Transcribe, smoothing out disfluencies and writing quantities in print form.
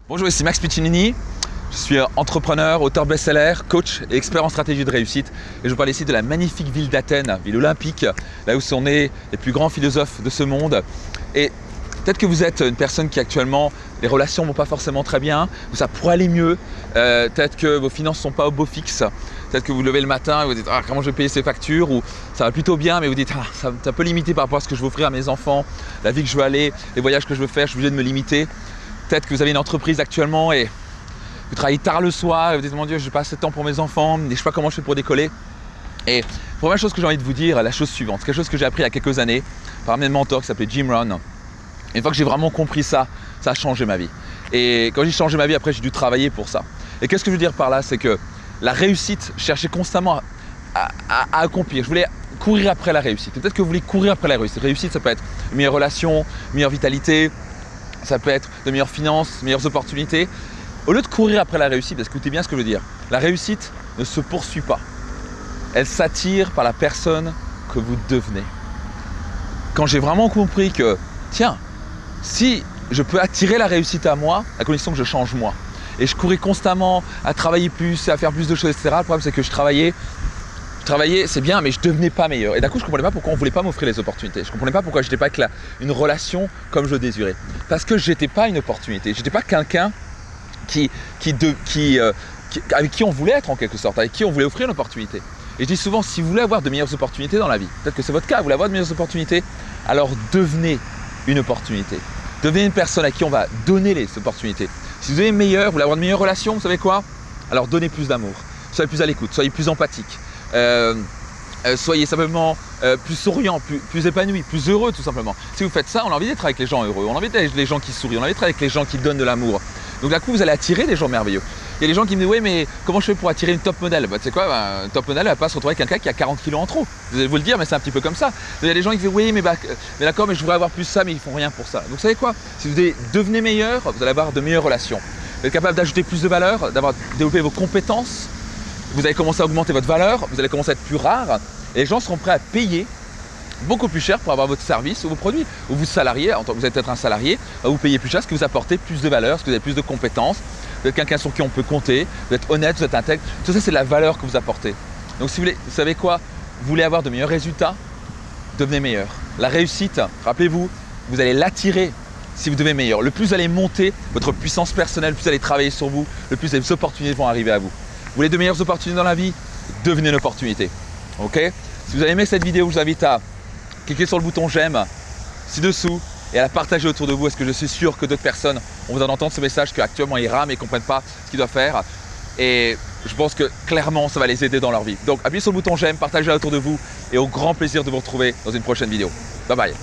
Bonjour, ici Max Piccinini. Je suis entrepreneur, auteur best-seller, coach et expert en stratégie de réussite. Et je vous parle ici de la magnifique ville d'Athènes, ville olympique, là où sont nés les plus grands philosophes de ce monde. Et peut-être que vous êtes une personne qui actuellement, les relations ne vont pas forcément très bien, ou ça pourrait aller mieux. Peut-être que vos finances ne sont pas au beau fixe. Peut-être que vous levez le matin et vous dites comment je vais payer ces factures, ou ça va plutôt bien, mais vous dites c'est un peu limité par rapport à ce que je veux offrir à mes enfants, la vie que je veux aller, les voyages que je veux faire, je suis obligé de me limiter. Peut-être que vous avez une entreprise actuellement et vous travaillez tard le soir et vous dites mon Dieu, je n'ai pas assez de temps pour mes enfants et je ne sais pas comment je fais pour décoller. Et la première chose que j'ai envie de vous dire, la chose suivante, c'est quelque chose que j'ai appris il y a quelques années par un de mes mentors qui s'appelait Jim Rohn. Et une fois que j'ai vraiment compris ça, ça a changé ma vie. Et quand j'ai changé ma vie, après j'ai dû travailler pour ça. Et qu'est-ce que je veux dire par là, c'est que la réussite, je cherchais constamment à accomplir. Je voulais courir après la réussite. Peut-être que vous voulez courir après la réussite. Réussite, ça peut être une meilleure relation, une meilleure vitalité, ça peut être de meilleures finances, de meilleures opportunités. Au lieu de courir après la réussite, écoutez bien ce que je veux dire, la réussite ne se poursuit pas. Elle s'attire par la personne que vous devenez. Quand j'ai vraiment compris que, tiens, si je peux attirer la réussite à moi, à condition que je change moi. Et je courais constamment à travailler plus, à faire plus de choses, etc. Le problème, c'est que je travaillais, c'est bien, mais je ne devenais pas meilleur. Et d'un coup, je ne comprenais pas pourquoi on ne voulait pas m'offrir les opportunités. Je ne comprenais pas pourquoi je n'étais pas avec une relation comme je le désirais. Parce que je n'étais pas une opportunité. Je n'étais pas quelqu'un avec qui on voulait être en quelque sorte, avec qui on voulait offrir une opportunité. Et je dis souvent, si vous voulez avoir de meilleures opportunités dans la vie, peut-être que c'est votre cas, vous voulez avoir de meilleures opportunités, alors devenez une opportunité. Devenez une personne à qui on va donner les opportunités. Si vous voulez vous voulez avoir de meilleures relations, vous savez quoi? Alors donnez plus d'amour, soyez plus à l'écoute, soyez plus empathique. Soyez simplement plus souriant, plus épanoui, plus heureux tout simplement. Si vous faites ça, on a envie d'être avec les gens heureux, on a envie d'être avec les gens qui sourient, on a envie d'être avec les gens qui donnent de l'amour. Donc d'un coup, vous allez attirer des gens merveilleux. Il y a des gens qui me disent « Oui, mais comment je fais pour attirer une top modèle ?» Tu sais quoi, une top modèle, elle va pas se retrouver avec quelqu'un qui a 40 kilos en trop. Vous allez vous le dire, mais c'est un petit peu comme ça. Il y a des gens qui disent « Oui, mais d'accord, mais je voudrais avoir plus ça, mais ils font rien pour ça. » Donc vous savez quoi, si vous devenez meilleur, vous allez avoir de meilleures relations. Vous êtes capable d'ajouter plus de valeur, développer vos compétences. Vous allez commencer à augmenter votre valeur, vous allez commencer à être plus rare. Et les gens seront prêts à payer beaucoup plus cher pour avoir votre service ou vos produits. Ou vous salariez, en tant que vous êtes peut-être un salarié, vous payez plus cher parce que vous apportez plus de valeur, parce que vous avez plus de compétences, vous êtes quelqu'un sur qui on peut compter, vous êtes honnête, vous êtes intègre. Tout ça, c'est de la valeur que vous apportez. Donc si vous savez quoi, vous voulez avoir de meilleurs résultats, devenez meilleur. La réussite, rappelez-vous, vous allez l'attirer si vous devenez meilleur. Le plus vous allez monter votre puissance personnelle, le plus vous allez travailler sur vous, le plus les opportunités vont arriver à vous. Vous voulez de meilleures opportunités dans la vie, devenez une opportunité. Ok? Si vous avez aimé cette vidéo, je vous invite à cliquez sur le bouton j'aime ci-dessous et à la partager autour de vous. Est-ce que je suis sûr que d'autres personnes ont besoin d'entendre ce message qu'actuellement ils rament et ne comprennent pas ce qu'ils doivent faire. Et je pense que clairement ça va les aider dans leur vie. Donc appuyez sur le bouton j'aime, partagez autour de vous et au grand plaisir de vous retrouver dans une prochaine vidéo. Bye bye.